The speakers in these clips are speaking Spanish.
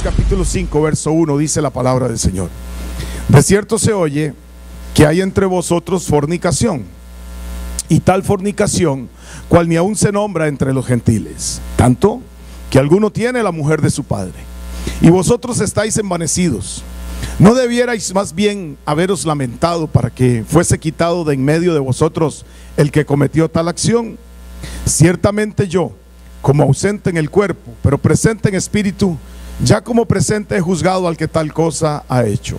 Capítulo 5, verso 1, dice la palabra del Señor: de cierto se oye que hay entre vosotros fornicación, y tal fornicación cual ni aún se nombra entre los gentiles, tanto que alguno tiene la mujer de su padre. Y vosotros estáis envanecidos. ¿No debierais más bien haberos lamentado para que fuese quitado de en medio de vosotros el que cometió tal acción? Ciertamente yo, como ausente en el cuerpo, pero presente en espíritu, ya como presente he juzgado al que tal cosa ha hecho.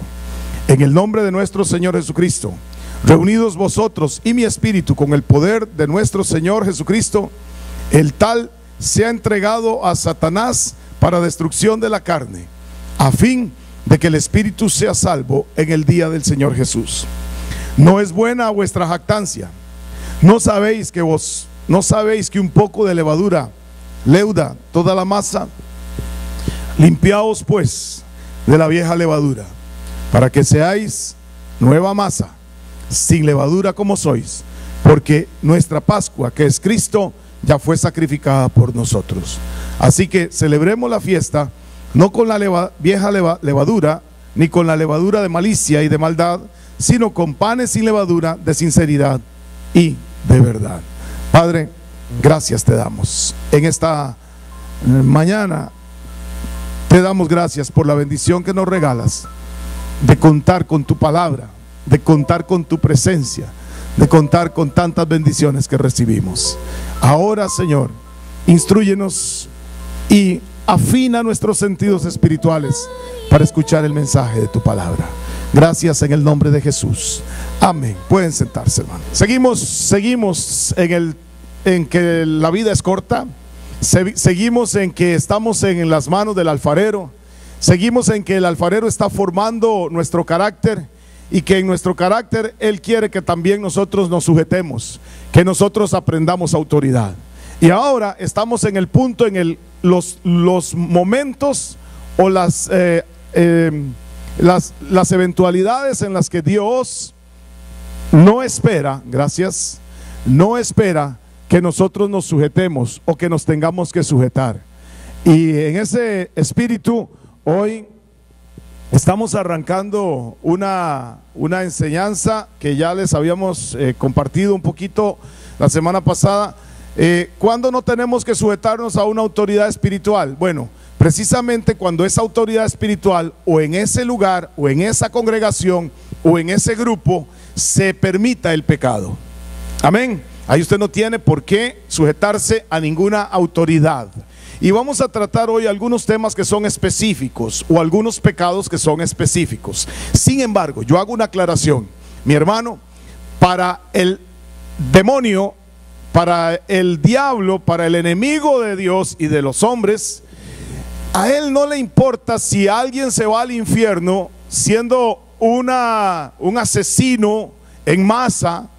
En el nombre de nuestro Señor Jesucristo, reunidos vosotros y mi espíritu con el poder de nuestro Señor Jesucristo, el tal se ha entregado a Satanás para destrucción de la carne, a fin de que el espíritu sea salvo en el día del Señor Jesús. No es buena vuestra jactancia. ¿No sabéis que un poco de levadura leuda toda la masa? Limpiaos pues de la vieja levadura, para que seáis nueva masa, sin levadura como sois, porque nuestra Pascua, que es Cristo, ya fue sacrificada por nosotros. Así que celebremos la fiesta, no con la vieja levadura, ni con la levadura de malicia y de maldad, sino con panes sin levadura de sinceridad y de verdad. Padre, gracias te damos en esta mañana. Te damos gracias por la bendición que nos regalas de contar con tu palabra, de contar con tu presencia, de contar con tantas bendiciones que recibimos. Ahora, Señor, instrúyenos y afina nuestros sentidos espirituales para escuchar el mensaje de tu palabra. Gracias en el nombre de Jesús. Amén. Pueden sentarse, hermano. Seguimos en que la vida es corta. Seguimos en que estamos en las manos del alfarero. Seguimos en que el alfarero está formando nuestro carácter, y que en nuestro carácter Él quiere que también nosotros nos sujetemos, que nosotros aprendamos autoridad. Y ahora estamos en el punto, en los momentos o las eventualidades en las que Dios no espera, no espera que nosotros nos sujetemos o que nos tengamos que sujetar. Y en ese espíritu, hoy estamos arrancando una enseñanza que ya les habíamos compartido un poquito la semana pasada. ¿Cuándo no tenemos que sujetarnos a una autoridad espiritual? Bueno, precisamente cuando esa autoridad espiritual, o en ese lugar, o en esa congregación, o en ese grupo, se permita el pecado. Amén. Ahí usted no tiene por qué sujetarse a ninguna autoridad. Y vamos a tratar hoy algunos temas que son específicos, o algunos pecados que son específicos. Sin embargo, yo hago una aclaración, mi hermano. Para el demonio, para el diablo, para el enemigo de Dios y de los hombres, a él no le importa si alguien se va al infierno siendo un asesino en masa,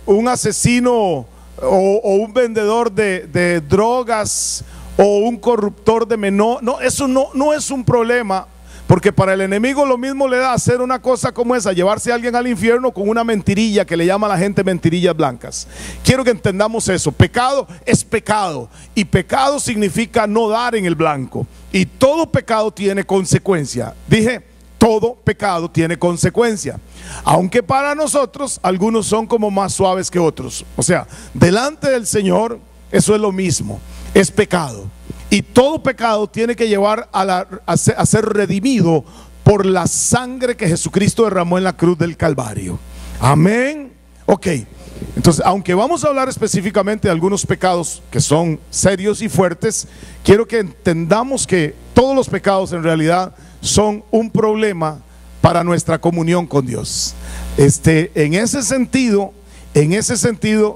un asesino o un vendedor de drogas, o un corruptor de menor. No, eso no es un problema, porque para el enemigo lo mismo le da hacer una cosa como esa, llevarse a alguien al infierno con una mentirilla que le llama a la gente mentirillas blancas. Quiero que entendamos eso. Pecado es pecado, y pecado significa no dar en el blanco, y todo pecado tiene consecuencia. Dije, todo pecado tiene consecuencia, aunque para nosotros algunos son como más suaves que otros. O sea, delante del Señor eso es lo mismo, es pecado. Y todo pecado tiene que llevar a ser redimido por la sangre que Jesucristo derramó en la cruz del Calvario. Amén. Ok, entonces, aunque vamos a hablar específicamente de algunos pecados que son serios y fuertes, quiero que entendamos que todos los pecados en realidad son un problema para nuestra comunión con Dios. En ese sentido,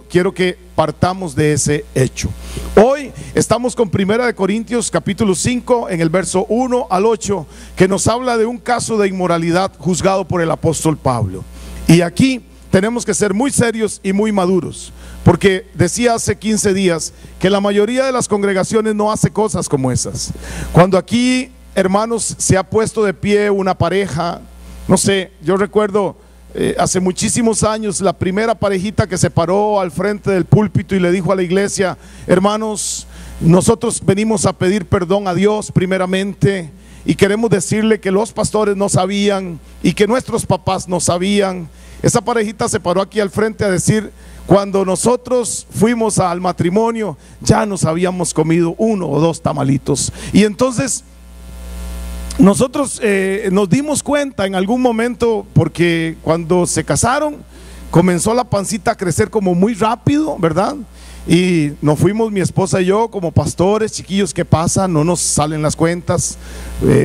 quiero que partamos de ese hecho. Hoy estamos con 1 Corintios capítulo 5, en el verso 1 al 8, que nos habla de un caso de inmoralidad juzgado por el apóstol Pablo. Y aquí tenemos que ser muy serios y muy maduros, porque decía hace 15 días que la mayoría de las congregaciones no hace cosas como esas. Cuando aquí, hermanos, se ha puesto de pie una pareja, no sé, yo recuerdo hace muchísimos años la primera parejita que se paró al frente del púlpito y le dijo a la iglesia: hermanos, nosotros venimos a pedir perdón a Dios primeramente, y queremos decirle que los pastores no sabían y que nuestros papás no sabían. Esa parejita se paró aquí al frente a decir: cuando nosotros fuimos al matrimonio ya nos habíamos comido 1 o 2 tamalitos. Y entonces nosotros nos dimos cuenta en algún momento, porque cuando se casaron comenzó la pancita a crecer como muy rápido, ¿verdad? Y nos fuimos mi esposa y yo como pastores, chiquillos, ¿qué pasa? No nos salen las cuentas,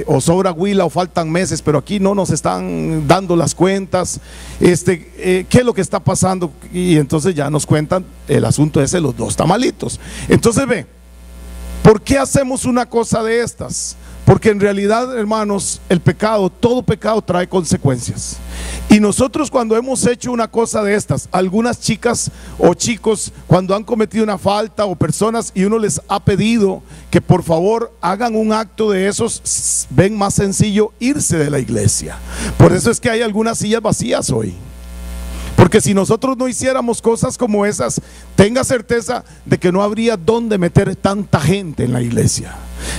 o sobra huila o faltan meses, pero aquí no nos están dando las cuentas. ¿Qué es lo que está pasando? Y entonces ya nos cuentan el asunto ese, los 2 tamalitos. Entonces ve, ¿por qué hacemos una cosa de estas? Porque en realidad, hermanos, el pecado, todo pecado trae consecuencias. Y nosotros, cuando hemos hecho una cosa de estas, algunas chicas o chicos, cuando han cometido una falta, o personas, y uno les ha pedido que por favor hagan un acto de esos, ven más sencillo irse de la iglesia. Por eso es que hay algunas sillas vacías hoy. Porque si nosotros no hiciéramos cosas como esas, tenga certeza de que no habría dónde meter tanta gente en la iglesia.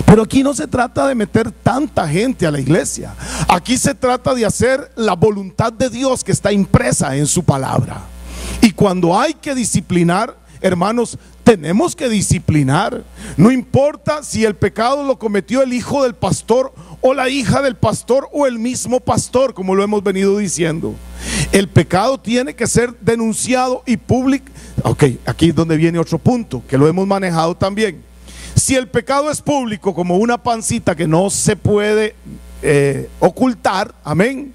Pero aquí no se trata de meter tanta gente a la iglesia. Aquí se trata de hacer la voluntad de Dios que está impresa en su palabra. Y cuando hay que disciplinar, hermanos, tenemos que disciplinar. No importa si el pecado lo cometió el hijo del pastor o la hija del pastor o el mismo pastor, como lo hemos venido diciendo. El pecado tiene que ser denunciado y público. Ok, aquí es donde viene otro punto que lo hemos manejado también. Si el pecado es público, como una pancita que no se puede ocultar, amén,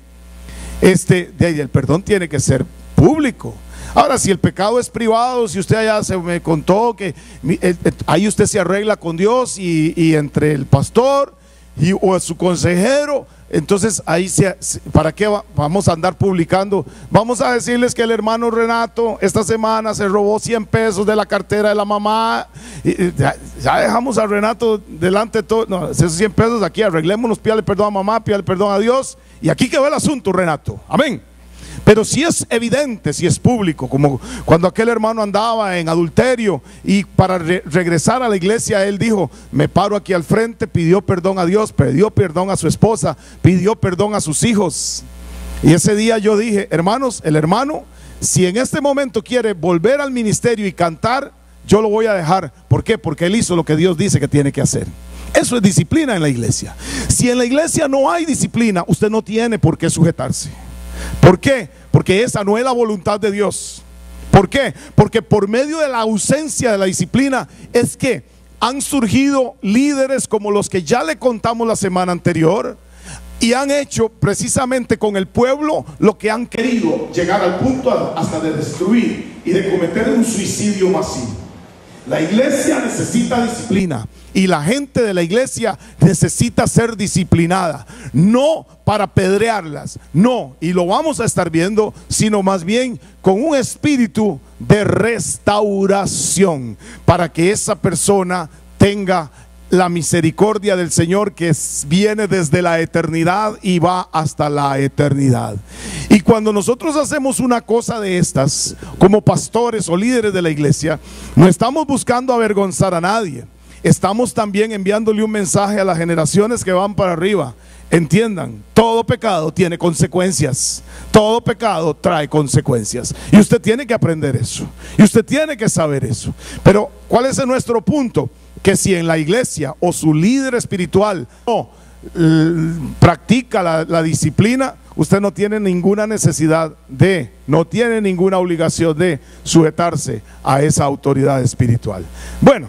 de ahí el perdón tiene que ser público. Ahora, si el pecado es privado, si usted allá se me contó que ahí usted se arregla con Dios y entre el pastor o su consejero, entonces ahí ¿para qué vamos a andar publicando? Vamos a decirles que el hermano Renato esta semana se robó 100 pesos de la cartera de la mamá. Ya dejamos a Renato delante de todo. No, esos 100 pesos aquí, arreglémonos, pídale perdón a mamá, pídale perdón a Dios, y aquí quedó el asunto, Renato, amén. Pero si es evidente, si es público, como cuando aquel hermano andaba en adulterio y para regresar a la iglesia él dijo: me paro aquí al frente, pidió perdón a Dios, pidió perdón a su esposa, pidió perdón a sus hijos. Y ese día yo dije: hermanos, el hermano, si en este momento quiere volver al ministerio y cantar, yo lo voy a dejar. ¿Por qué? Porque él hizo lo que Dios dice que tiene que hacer. Eso es disciplina en la iglesia. Si en la iglesia no hay disciplina, usted no tiene por qué sujetarse. ¿Por qué? Porque esa no es la voluntad de Dios. ¿Por qué? Porque por medio de la ausencia de la disciplina es que han surgido líderes como los que ya le contamos la semana anterior, y han hecho precisamente con el pueblo lo que han querido, llegar al punto hasta de destruir y de cometer un suicidio masivo. La iglesia necesita disciplina y la gente de la iglesia necesita ser disciplinada, no para apedrearlas, no, y lo vamos a estar viendo, sino más bien con un espíritu de restauración, para que esa persona tenga la misericordia del Señor que viene desde la eternidad y va hasta la eternidad. Y cuando nosotros hacemos una cosa de estas como pastores o líderes de la iglesia, no estamos buscando avergonzar a nadie, estamos también enviándole un mensaje a las generaciones que van para arriba. Entiendan, todo pecado tiene consecuencias, todo pecado trae consecuencias, y usted tiene que aprender eso, y usted tiene que saber eso. Pero ¿cuál es nuestro punto? Que si en la iglesia o su líder espiritual no practica la disciplina, usted no tiene ninguna necesidad no tiene ninguna obligación de sujetarse a esa autoridad espiritual. Bueno,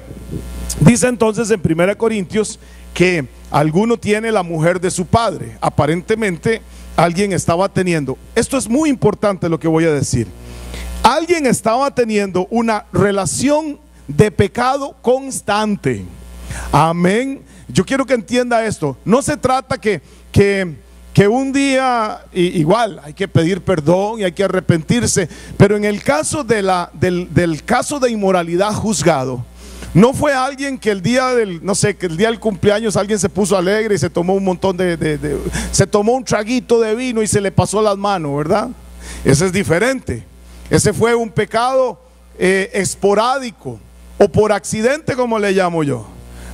dice entonces en 1 Corintios que alguno tiene la mujer de su padre. Aparentemente alguien estaba teniendo, esto es muy importante lo que voy a decir, alguien estaba teniendo una relación de pecado constante. Amén. Yo quiero que entienda esto. No se trata que que un día igual hay que pedir perdón y hay que arrepentirse, pero en el caso del caso de inmoralidad juzgado, no fue alguien que el día del, no sé, que el día del cumpleaños alguien se puso alegre y se tomó un montón se tomó un traguito de vino y se le pasó las manos, ¿verdad? Ese es diferente. Ese fue un pecado esporádico o por accidente, como le llamo yo.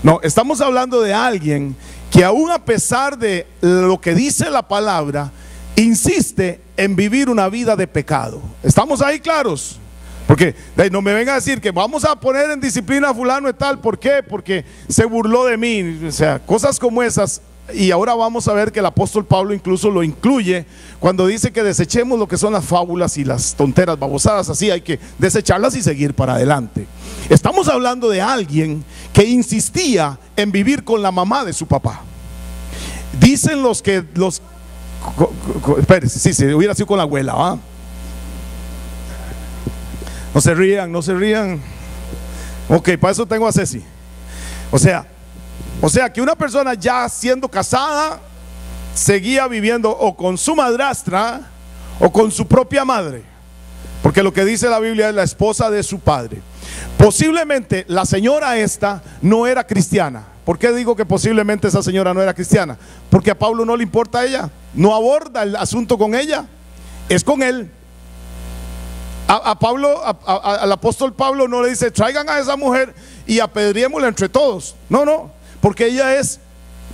No, estamos hablando de alguien que aún a pesar de lo que dice la palabra, insiste en vivir una vida de pecado. ¿Estamos ahí claros? Porque no me venga a decir que vamos a poner en disciplina a fulano y tal. ¿Por qué? Porque se burló de mí. O sea, cosas como esas. Y ahora vamos a ver que el apóstol Pablo incluso lo incluye cuando dice que desechemos lo que son las fábulas y las tonteras, babosadas. Así hay que desecharlas y seguir para adelante. Estamos hablando de alguien que insistía en vivir con la mamá de su papá. Dicen espérense, sí, hubiera sido con la abuela, ¿va? No se rían, no se rían. Ok, para eso tengo a Ceci. O sea que una persona ya siendo casada seguía viviendo o con su madrastra o con su propia madre, porque lo que dice la Biblia es la esposa de su padre. Posiblemente la señora esta no era cristiana. ¿Por qué digo que posiblemente esa señora no era cristiana? Porque a Pablo no le importa a ella, no aborda el asunto con ella, es con él. Al apóstol Pablo no le dice traigan a esa mujer y apedreémosla entre todos. No, porque ella es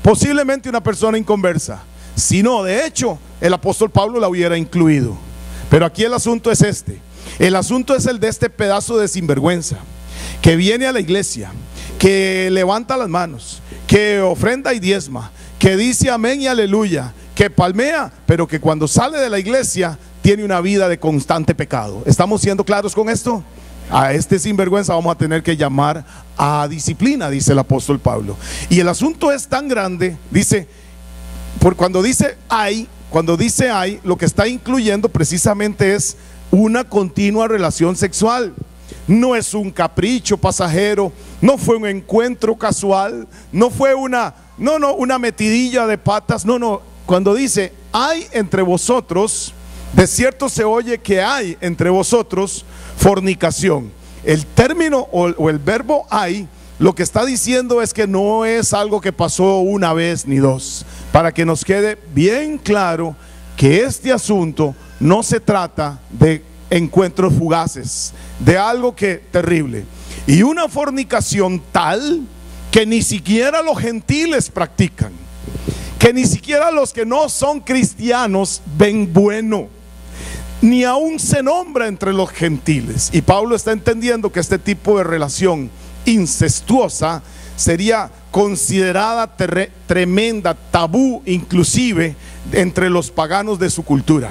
posiblemente una persona inconversa. Si no, de hecho, el apóstol Pablo la hubiera incluido. Pero aquí el asunto es este. El asunto es el de este pedazo de sinvergüenza que viene a la iglesia, que levanta las manos, que ofrenda y diezma, que dice amén y aleluya, que palmea, pero que cuando sale de la iglesia tiene una vida de constante pecado. ¿Estamos siendo claros con esto? A este sinvergüenza vamos a tener que llamar a disciplina, dice el apóstol Pablo. Y el asunto es tan grande, dice, cuando dice hay, lo que está incluyendo precisamente es una continua relación sexual. No es un capricho pasajero, no fue un encuentro casual, no fue una metidilla de patas, no. Cuando dice hay entre vosotros, de cierto se oye que hay entre vosotros fornicación. El término o el verbo hay, lo que está diciendo es que no es algo que pasó una vez ni dos. Para que nos quede bien claro que este asunto no se trata de encuentros fugaces, de algo que terrible. Y una fornicación tal que ni siquiera los gentiles practican, que ni siquiera los que no son cristianos ven bueno, ni aún se nombra entre los gentiles. Y Pablo está entendiendo que este tipo de relación incestuosa sería considerada tremenda, tabú inclusive entre los paganos de su cultura.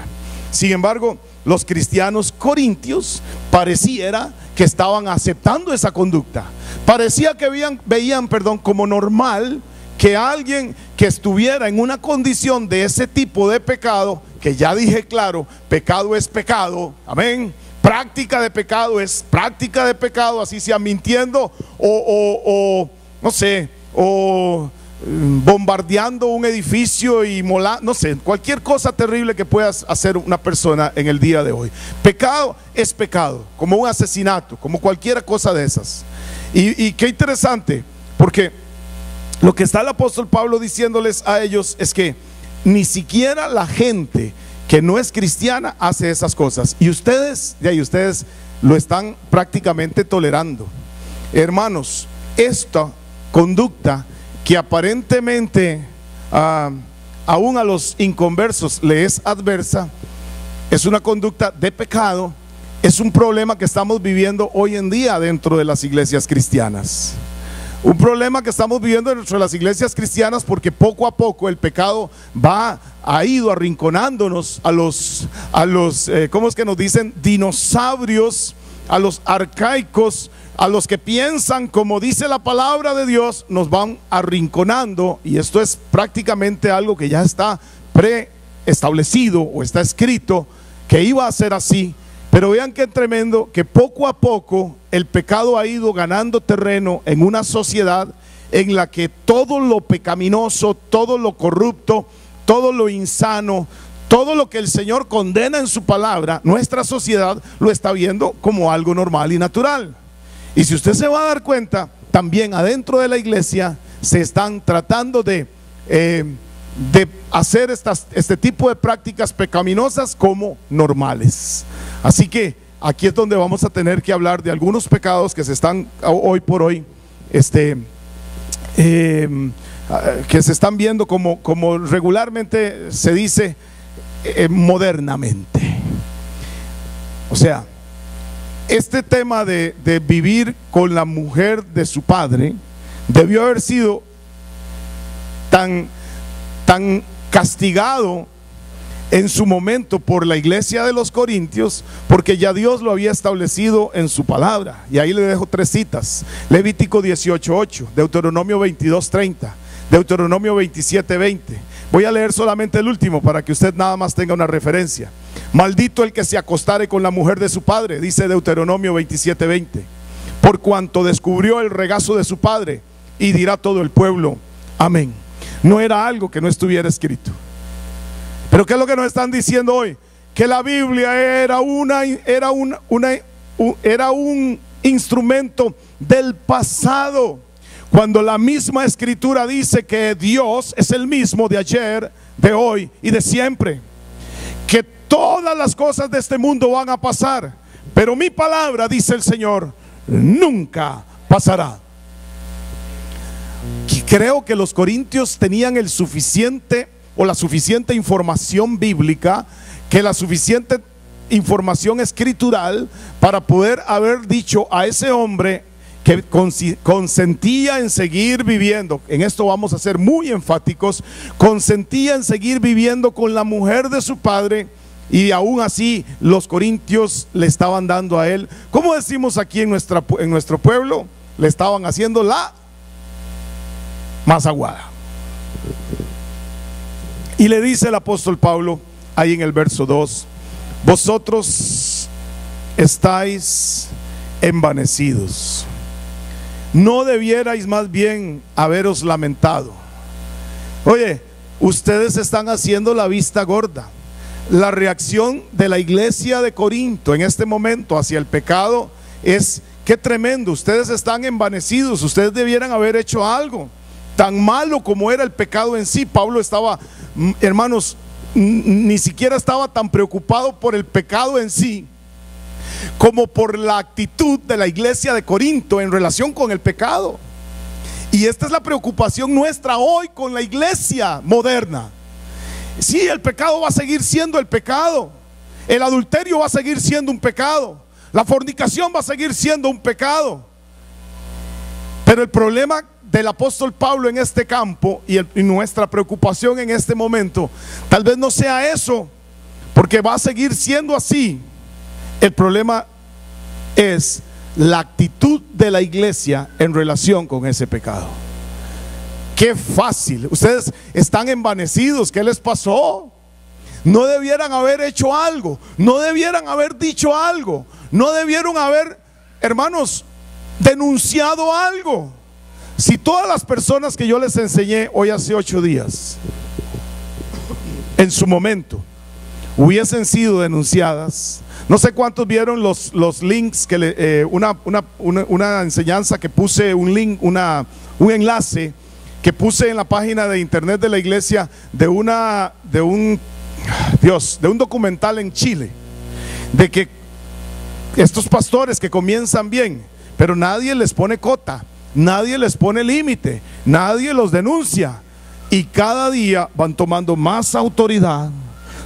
Sin embargo, los cristianos corintios pareciera que estaban aceptando esa conducta. Parecía que veían como normal que alguien que estuviera en una condición de ese tipo de pecado, que ya dije claro, pecado es pecado, amén. Práctica de pecado es práctica de pecado, así sea mintiendo o no sé, o bombardeando un edificio y no sé, cualquier cosa terrible que pueda hacer una persona en el día de hoy. Pecado es pecado, como un asesinato, como cualquier cosa de esas. Y qué interesante, porque lo que está el apóstol Pablo diciéndoles a ellos es que ni siquiera la gente que no es cristiana hace esas cosas, y ustedes lo están prácticamente tolerando. Hermanos, esta conducta que aparentemente aún a los inconversos le es adversa, es una conducta de pecado, es un problema que estamos viviendo hoy en día dentro de las iglesias cristianas. Un problema que estamos viviendo dentro de las iglesias cristianas, porque poco a poco el pecado ha ido arrinconándonos a los ¿cómo es que nos dicen? Dinosaurios, a los arcaicos, a los que piensan como dice la palabra de Dios, nos van arrinconando. Y esto es prácticamente algo que ya está preestablecido o está escrito que iba a ser así. Pero vean qué tremendo que poco a poco el pecado ha ido ganando terreno en una sociedad en la que todo lo pecaminoso, todo lo corrupto, todo lo insano, todo lo que el Señor condena en su palabra, nuestra sociedad lo está viendo como algo normal y natural. Y si usted se va a dar cuenta, también adentro de la iglesia se están tratando de hacer este tipo de prácticas pecaminosas como normales. Así que aquí es donde vamos a tener que hablar de algunos pecados que se están hoy por hoy que se están viendo como regularmente se dice modernamente. O sea, este tema de vivir con la mujer de su padre debió haber sido tan castigado en su momento por la iglesia de los Corintios, porque ya Dios lo había establecido en su palabra. Y ahí le dejo 3 citas: Levítico 18:8, Deuteronomio 22:30, Deuteronomio 27:20. Voy a leer solamente el último para que usted nada más tenga una referencia. Maldito el que se acostare con la mujer de su padre, dice Deuteronomio 27:20, por cuanto descubrió el regazo de su padre. Y dirá todo el pueblo, amén. No era algo que no estuviera escrito. Pero ¿qué es lo que nos están diciendo hoy? Que la Biblia era un instrumento del pasado, cuando la misma escritura dice que Dios es el mismo de ayer, de hoy y de siempre. Que todas las cosas de este mundo van a pasar, pero mi palabra, dice el Señor, nunca pasará. Creo que los corintios tenían la suficiente información bíblica, que la suficiente información escritural para poder haber dicho a ese hombre que consentía en seguir viviendo. En esto vamos a ser muy enfáticos. Consentía en seguir viviendo con la mujer de su padre, y aún así los corintios le estaban dando a él, como decimos aquí en nuestro pueblo, le estaban haciendo la más aguada. Y le dice el apóstol Pablo ahí en el verso 2: vosotros estáis envanecidos. ¿No debierais más bien haberos lamentado? Oye, ustedes están haciendo la vista gorda. La reacción de la iglesia de Corinto en este momento hacia el pecado es: qué tremendo, ustedes están envanecidos, ustedes debieran haber hecho algo. Tan malo como era el pecado en sí, Pablo estaba, hermanos, ni siquiera estaba tan preocupado por el pecado en sí como por la actitud de la iglesia de Corinto en relación con el pecado. Y esta es la preocupación nuestra hoy con la iglesia moderna. Sí, el pecado va a seguir siendo el pecado, el adulterio va a seguir siendo un pecado, la fornicación va a seguir siendo un pecado, pero el problema del apóstol Pablo en este campo y nuestra preocupación en este momento tal vez no sea eso, porque va a seguir siendo así. El problema es la actitud de la iglesia en relación con ese pecado. Qué fácil, ustedes están envanecidos, ¿qué les pasó? No debieran haber hecho algo, no debieran haber dicho algo, no debieron haber, hermanos, denunciado algo. Si todas las personas que yo les enseñé hoy hace 8 días en su momento hubiesen sido denunciadas, no sé cuántos vieron los links que una enseñanza que puse, un link, un enlace que puse en la página de internet de la iglesia de un documental en Chile, de que estos pastores que comienzan bien, pero nadie les pone cota, nadie les pone límite, nadie los denuncia, y cada día van tomando más autoridad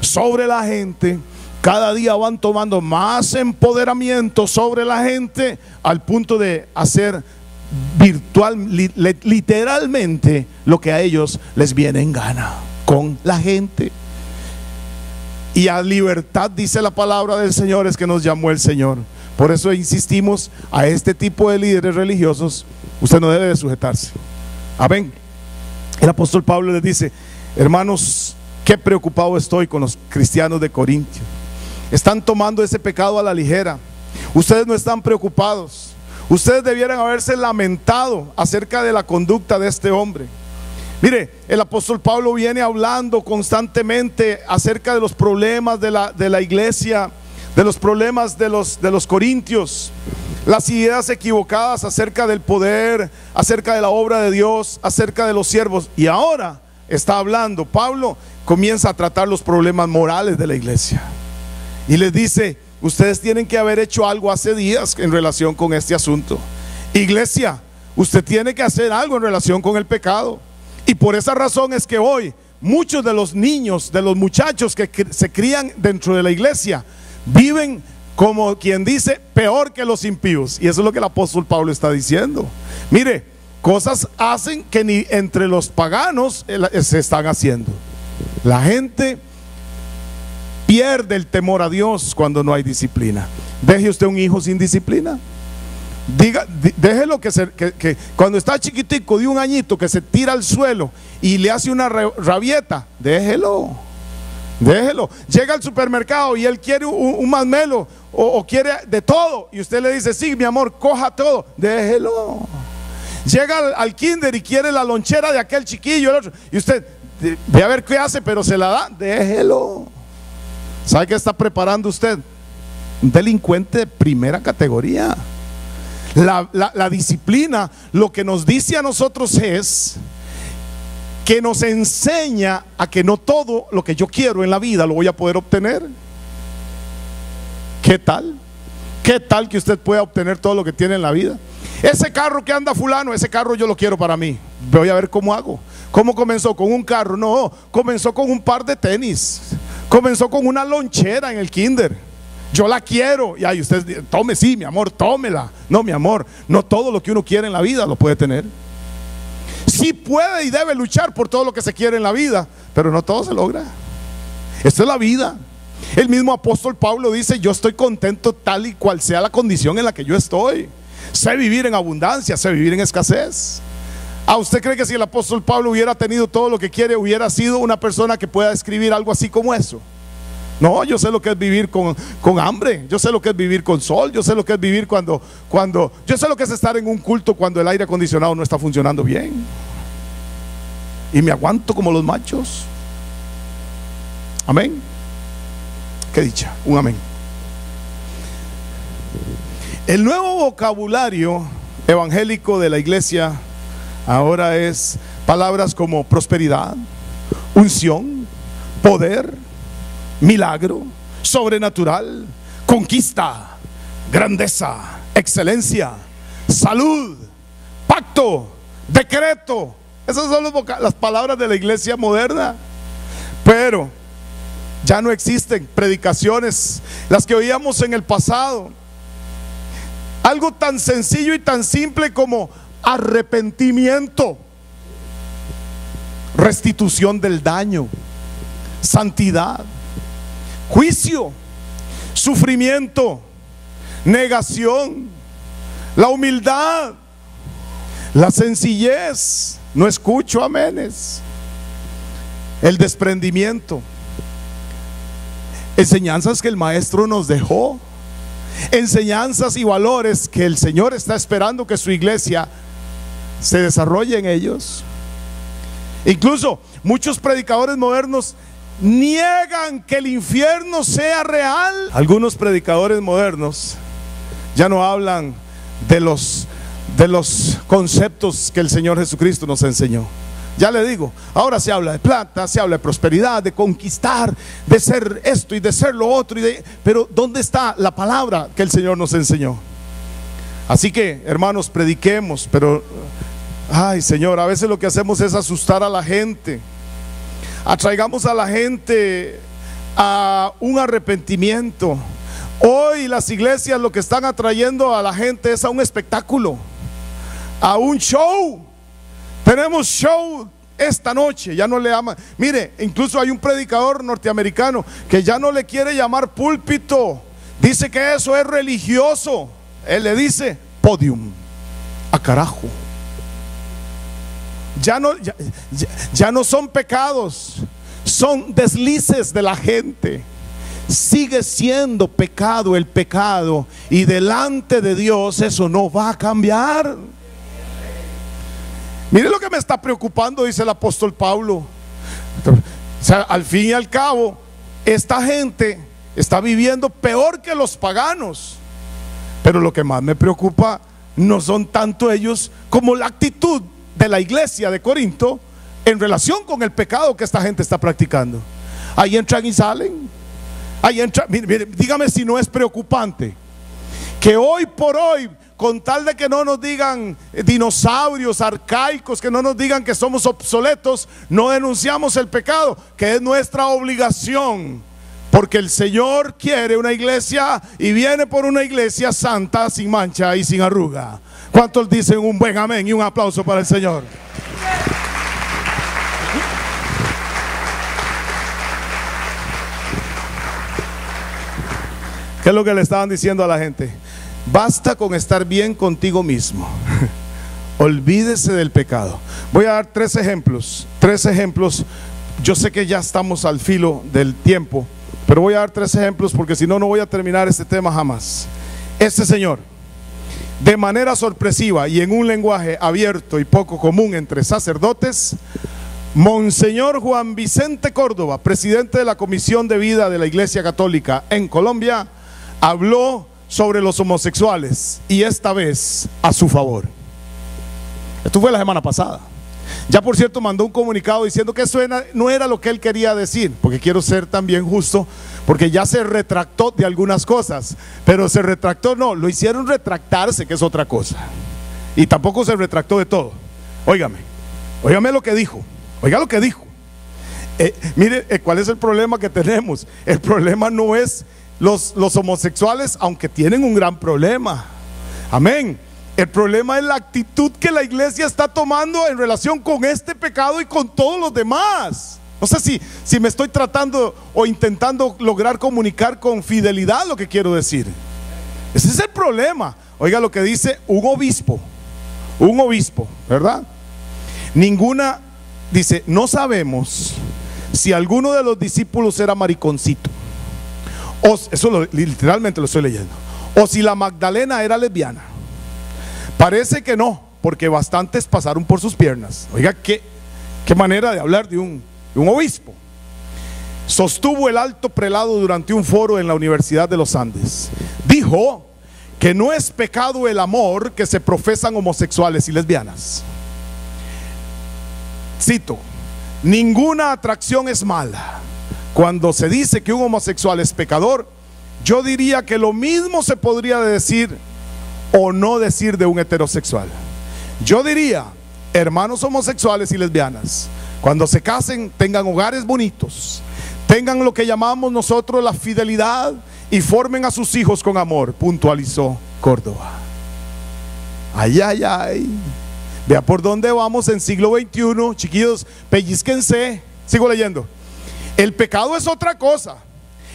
sobre la gente, cada día van tomando más empoderamiento sobre la gente, al punto de hacer literalmente lo que a ellos les viene en gana con la gente. Y a libertad, dice la palabra del Señor, es que nos llamó el Señor. Por eso insistimos a este tipo de líderes religiosos: usted no debe de sujetarse. Amén. El apóstol Pablo les dice: hermanos, qué preocupado estoy con los cristianos de Corintio. Están tomando ese pecado a la ligera. Ustedes no están preocupados. Ustedes debieran haberse lamentado acerca de la conducta de este hombre. Mire, el apóstol Pablo viene hablando constantemente acerca de los problemas de la iglesia, de los problemas de los corintios, las ideas equivocadas acerca del poder, acerca de la obra de Dios, acerca de los siervos. Y ahora está hablando, Pablo comienza a tratar los problemas morales de la iglesia y les dice: ustedes tienen que haber hecho algo hace días en relación con este asunto. Iglesia, usted tiene que hacer algo en relación con el pecado. Y por esa razón es que hoy muchos de los niños, de los muchachos que se crían dentro de la iglesia, viven, como quien dice, peor que los impíos. Y eso es lo que el apóstol Pablo está diciendo. Mire, cosas hacen que ni entre los paganos se están haciendo. La gente pierde el temor a Dios cuando no hay disciplina. Deje usted un hijo sin disciplina. Déjelo que cuando está chiquitico de un añito, que se tira al suelo y le hace una rabieta, déjelo. Llega al supermercado y él quiere un masmelo o quiere de todo, y usted le dice: sí, mi amor, coja todo, déjelo. Llega al kinder y quiere la lonchera de aquel chiquillo, el otro, y usted ve a ver qué hace, pero se la da, déjelo. ¿Sabe qué está preparando usted? Un delincuente de primera categoría. La disciplina lo que nos dice a nosotros es que nos enseña a que no todo lo que yo quiero en la vida lo voy a poder obtener. ¿Qué tal? ¿Qué tal que usted pueda obtener todo lo que tiene en la vida? Ese carro que anda fulano, ese carro yo lo quiero para mí. Voy a ver cómo hago. ¿Cómo comenzó? ¿Con un carro? No, comenzó con un par de tenis. Comenzó con una lonchera en el kinder. Yo la quiero. Y ahí usted, tome, sí, mi amor, tómela. No, mi amor, no todo lo que uno quiere en la vida lo puede tener. Sí puede y debe luchar por todo lo que se quiere en la vida, pero no todo se logra. Esta es la vida. El mismo apóstol Pablo dice: yo estoy contento tal y cual sea la condición en la que yo estoy. Sé vivir en abundancia, sé vivir en escasez. ¿A usted cree que si el apóstol Pablo hubiera tenido todo lo que quiere, hubiera sido una persona que pueda escribir algo así como eso? No, yo sé lo que es vivir con hambre. Yo sé lo que es vivir con sol. Yo sé lo que es vivir cuando yo sé lo que es estar en un culto cuando el aire acondicionado no está funcionando bien, y me aguanto como los machos. Amén. Qué dicha, un amén. El nuevo vocabulario evangélico de la iglesia ahora es palabras como prosperidad, unción, poder, milagro, sobrenatural, conquista, grandeza, excelencia, salud, pacto, decreto. Esas son las palabras de la iglesia moderna. Pero ya no existen predicaciones, las que oíamos en el pasado. Algo tan sencillo y tan simple como arrepentimiento, restitución del daño, santidad, juicio, sufrimiento, negación, la humildad, la sencillez, no escucho amenes, el desprendimiento, enseñanzas que el maestro nos dejó, enseñanzas y valores que el Señor está esperando que su iglesia se desarrolle en ellos. Incluso muchos predicadores modernos niegan que el infierno sea real. Algunos predicadores modernos ya no hablan de los conceptos que el Señor Jesucristo nos enseñó. Ya le digo, ahora se habla de plata, se habla de prosperidad, de conquistar, de ser esto y de ser lo otro, pero ¿dónde está la palabra que el Señor nos enseñó? Así que, hermanos, prediquemos, pero ay, Señor, a veces lo que hacemos es asustar a la gente. Atraigamos a la gente a un arrepentimiento. Hoy las iglesias lo que están atrayendo a la gente es a un espectáculo, a un show. Tenemos show esta noche, ya no le aman. Mire, incluso hay un predicador norteamericano que ya no le quiere llamar púlpito, dice que eso es religioso. Él le dice podium. A carajo. Ya no son pecados, son deslices de la gente. Sigue siendo pecado el pecado, y delante de Dios eso no va a cambiar. Mire lo que me está preocupando, dice el apóstol Pablo. O sea, al fin y al cabo, esta gente está viviendo peor que los paganos. Pero lo que más me preocupa no son tanto ellos como la actitud de la iglesia de Corinto en relación con el pecado que esta gente está practicando. Ahí entran y salen. Ahí entra, mire, dígame si no es preocupante que hoy por hoy, con tal de que no nos digan dinosaurios arcaicos, que no nos digan que somos obsoletos, no denunciamos el pecado, que es nuestra obligación, porque el Señor quiere una iglesia y viene por una iglesia santa, sin mancha y sin arruga. ¿Cuántos dicen un buen amén y un aplauso para el Señor? ¿Qué es lo que le estaban diciendo a la gente? Basta con estar bien contigo mismo. Olvídese del pecado. Voy a dar tres ejemplos. Yo sé que ya estamos al filo del tiempo, pero voy a dar tres ejemplos porque si no, no voy a terminar este tema jamás. Este señor, de manera sorpresiva y en un lenguaje abierto y poco común entre sacerdotes, Monseñor Juan Vicente Córdoba, presidente de la Comisión de Vida de la Iglesia Católica en Colombia, habló sobre los homosexuales y esta vez a su favor. Esto fue la semana pasada. Ya por cierto mandó un comunicado diciendo que eso no era lo que él quería decir, porque quiero ser también justo, porque ya se retractó de algunas cosas, pero se retractó, no, lo hicieron retractarse, que es otra cosa, y tampoco se retractó de todo. Óigame lo que dijo, oiga lo que dijo. Mire, ¿cuál es el problema que tenemos? El problema no es los homosexuales, aunque tienen un gran problema, amén. El problema es la actitud que la iglesia está tomando en relación con este pecado y con todos los demás. No sé si me estoy tratando o intentando lograr comunicar con fidelidad lo que quiero decir. Ese es el problema. Oiga lo que dice un obispo, ¿verdad? Dice, no sabemos si alguno de los discípulos era mariconcito. Literalmente lo estoy leyendo. O si la Magdalena era lesbiana. Parece que no, porque bastantes pasaron por sus piernas. Oiga, qué manera de hablar de un obispo. Sostuvo el alto prelado durante un foro en la Universidad de los Andes. Dijo que no es pecado el amor que se profesan homosexuales y lesbianas. Cito: ninguna atracción es mala. Cuando se dice que un homosexual es pecador, yo diría que lo mismo se podría decir o no decir de un heterosexual. Yo diría, hermanos homosexuales y lesbianas, cuando se casen, tengan hogares bonitos, tengan lo que llamamos nosotros la fidelidad y formen a sus hijos con amor, puntualizó Córdoba. Ay. Vea por dónde vamos en siglo XXI, chiquillos, pellizquense. Sigo leyendo. El pecado es otra cosa,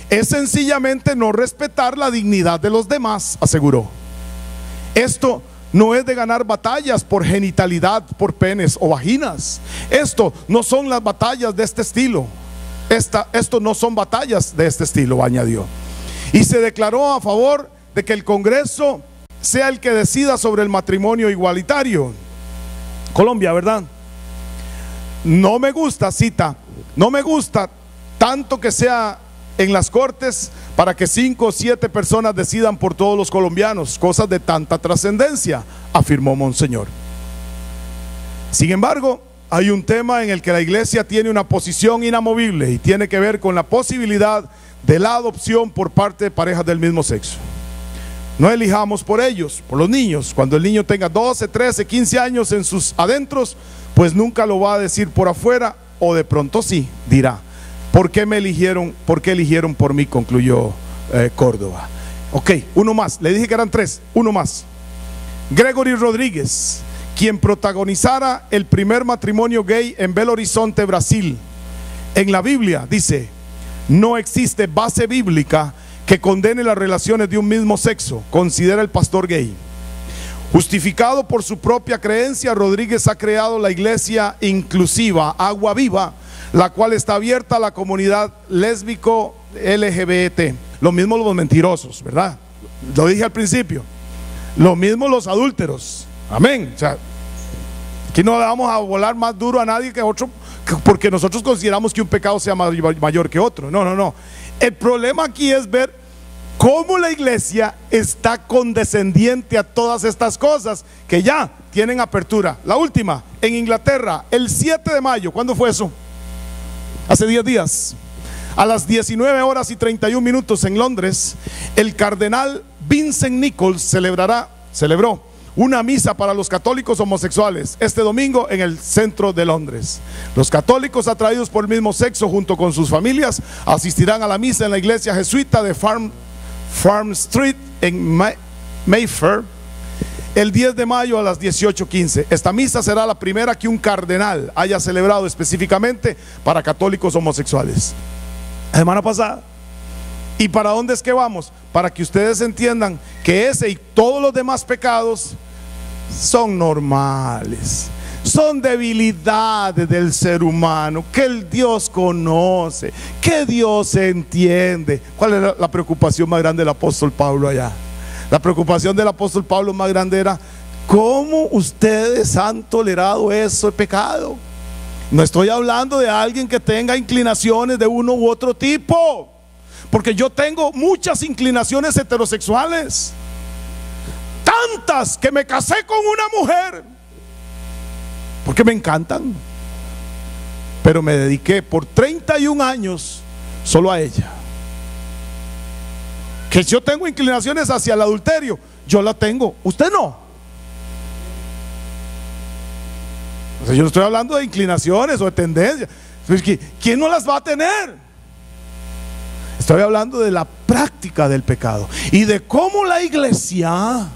es sencillamente no respetar la dignidad de los demás, aseguró. Esto no es de ganar batallas por genitalidad, por penes o vaginas. Esto no son las batallas de este estilo. Esto no son batallas de este estilo, añadió. Y se declaró a favor de que el Congreso sea el que decida sobre el matrimonio igualitario. Colombia, ¿verdad? No me gusta, cita, no me gusta tanto que sea en las cortes para que 5 o 7 personas decidan por todos los colombianos, cosas de tanta trascendencia, afirmó Monseñor. Sin embargo, hay un tema en el que la iglesia tiene una posición inamovible y tiene que ver con la posibilidad de la adopción por parte de parejas del mismo sexo. No elijamos por ellos, por los niños. Cuando el niño tenga 12, 13, 15 años en sus adentros, pues nunca lo va a decir por afuera, o de pronto sí, dirá: ¿por qué me eligieron? ¿Por qué eligieron por mí?, concluyó Córdoba. Ok, uno más, le dije que eran 3, uno más. Gregory Rodríguez, quien protagonizara el primer matrimonio gay en Belo Horizonte, Brasil. En la Biblia dice: no existe base bíblica que condene las relaciones de un mismo sexo, considera el pastor gay. Justificado por su propia creencia, Rodríguez ha creado la iglesia inclusiva Agua Viva, la cual está abierta a la comunidad lésbico LGBT. Lo mismo los mentirosos, ¿verdad? Lo dije al principio. Lo mismo los adúlteros. Amén. O sea, Aquí no le vamos a volar más duro a nadie que a otro, porque nosotros consideramos que un pecado sea mayor que otro. No, no, no. El problema aquí es ver cómo la iglesia está condescendiente a todas estas cosas que ya tienen apertura. La última, en Inglaterra, el 7 de mayo, ¿cuándo fue eso? Hace 10 días. A las 19 horas y 31 minutos en Londres, el cardenal Vincent Nichols celebró una misa para los católicos homosexuales este domingo en el centro de Londres. Los católicos atraídos por el mismo sexo junto con sus familias asistirán a la misa en la iglesia jesuita de Farm Street en Mayfair el 10 de mayo a las 18:15. Esta misa será la primera que un cardenal haya celebrado específicamente para católicos homosexuales. La semana pasada. ¿Y para dónde es que vamos? Para que ustedes entiendan que ese y todos los demás pecados son normales, son debilidades del ser humano, que el Dios conoce, que Dios entiende. ¿Cuál era la preocupación más grande del apóstol Pablo allá? La preocupación del apóstol Pablo más grande era: ¿cómo ustedes han tolerado ese pecado? No estoy hablando de alguien que tenga inclinaciones de uno u otro tipo, porque yo tengo muchas inclinaciones heterosexuales, tantas que me casé con una mujer porque me encantan, pero me dediqué por 31 años solo a ella. Que yo tengo inclinaciones hacia el adulterio, yo la tengo, usted no. O sea, yo no estoy hablando de inclinaciones o de tendencias. ¿Quién no las va a tener? Estoy hablando de la práctica del pecado y de cómo la iglesia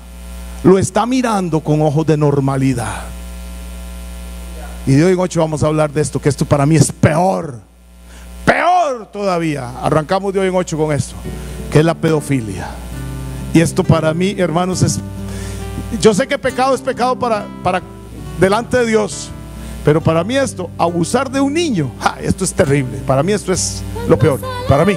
lo está mirando con ojos de normalidad. Y de hoy en 8 vamos a hablar de esto, que esto para mí es peor todavía. Arrancamos de hoy en 8 con esto, que es la pedofilia. Y esto para mí, hermanos, es... Yo sé que pecado es pecado para delante de Dios, pero para mí esto, abusar de un niño, esto es terrible. Para mí esto es lo peor, para mí.